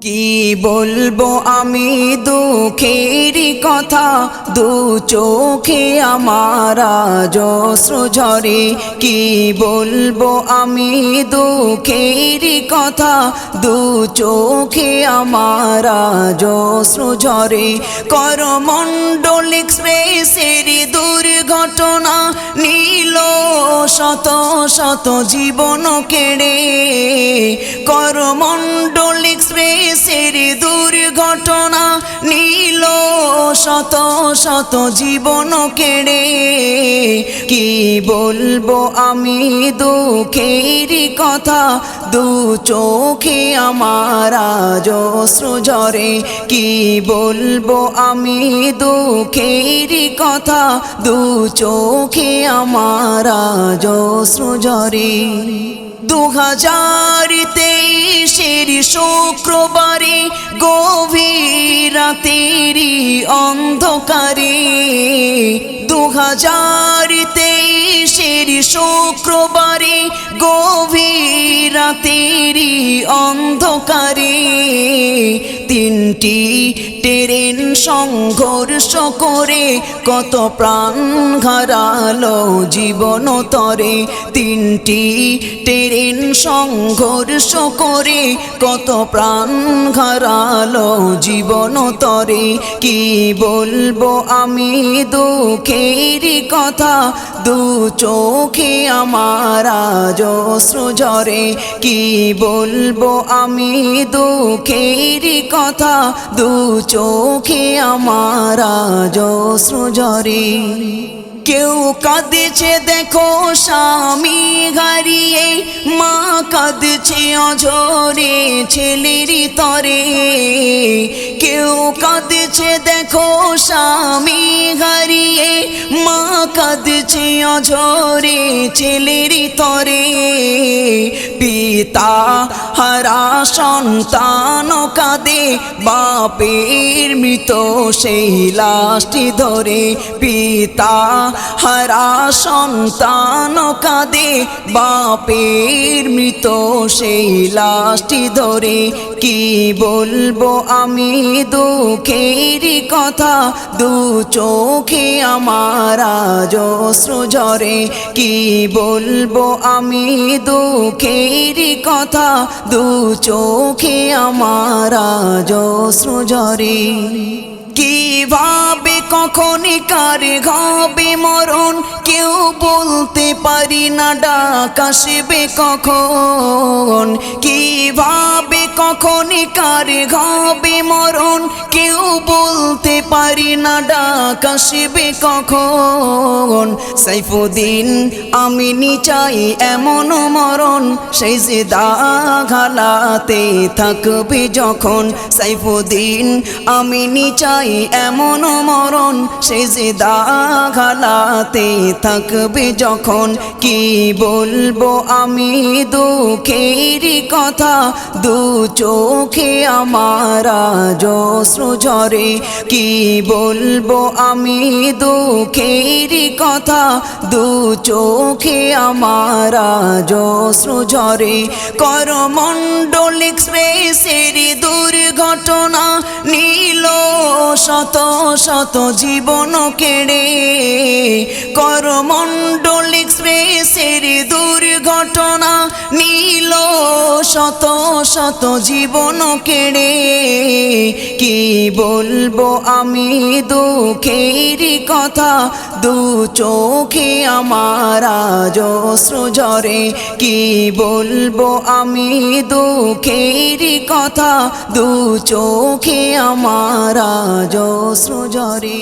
কি বলবো আমি দুঃখের কথা, দু চোখে আমার আজ অশ্রু ঝরে। কি বলবো আমি দুঃখের কথা, দু চোখে আমার আজ অশ্রু ঝরে। করমণ্ডল এক্সপ্রেসের দুর্ঘটনা নীল শত শত জীবন কেড়ে। করমণ্ডল এক্সপ্রেসের দুর্ঘটনা নীল শত শত জীবন কেড়ে। কি বলবো আমি দুঃখের কথা, দু চোখে আমার আজ অশ্রু ঝরে। কি বলবো আমি দুঃখের কথা, দু চোখে আমার আজ অশ্রু ঝরে। 2023 শুক্রবারে গভীর রাতেরই অন্ধকারে, 2023 শুক্রবারে গভীর রাতেরই অন্ধকারে, তিনটি ট্রেন সংঘর্ষ করে কত প্রাণ হারালো জীবন তরে। তিনটি ট্রেন সংঘর্ষ করে কত প্রাণ হারালো জীবন তরে। কি বলবো আমি দুঃখের কথা, দু চোখে আমার আজ অশ্রু ঝরে। কি বলবো আমি দুঃখের কথা, দু চোখে আমার আজ অশ্রু ঝরে। কেউ কাঁদছে দেখো স্বামী হারিয়ে, মা কাঁদছে অঝরে ছেলের তরে। কেউ কাঁদছে দেখো স্বামী হারিয়ে, মা কাঁদছে অঝরে ছেলের তরে। পিতা হারা সন্তান কাঁদে, বাপের মৃত সেই লাশটি ধরে। পিতা হারা সন্তান কাঁদে, বাপের মৃত সেই লাশটি ধরে। কি বলবো আমি দুঃখের কথা, দু চোখে আমার আজ অশ্রু ঝরে। কি বলবো আমি দুঃখের কথা, দু চোখে আমার আজ অশ্রু ঝরে। কিভাবে কখন কার হবে মরণ, কেউ বলতে পারি না ডাক আসবে কখন। কিভাবে কখন কার হবে মরণ, কেউ বলতে পারি না ডাক আসবে কখন। সাইফুদ্দিন আমিনী চাই এমন মরণ, সেই যে দাঘালাতে থাকবে যখন। সাইফুদ্দিন আমিনী চাই এমন মরণ, সেই যে দাঘালাতে থাকবে যখন। কি বলবো আমি দুঃখের কথা, দু চোখে আমার আজ অশ্রু ঝরে। কি বলবো আমি দুঃখের কথা, দু চোখে আমার আজ অশ্রু ঝরে। করমণ্ডল এক্সপ্রেসের দুর্ঘটনা নীল শত শত জীবন কেড়ে। করমণ্ডল এক্সপ্রেসের দুর্ঘটনা নীল শত শত জীবন কেড়ে। কি বলবো আমি দুঃখের কথা, দু চোখে আমার আজ অশ্রু ঝরে। কি বলবো আমি দুঃখের কথা, দু চোখে আমার আজ অশ্রু ঝরে।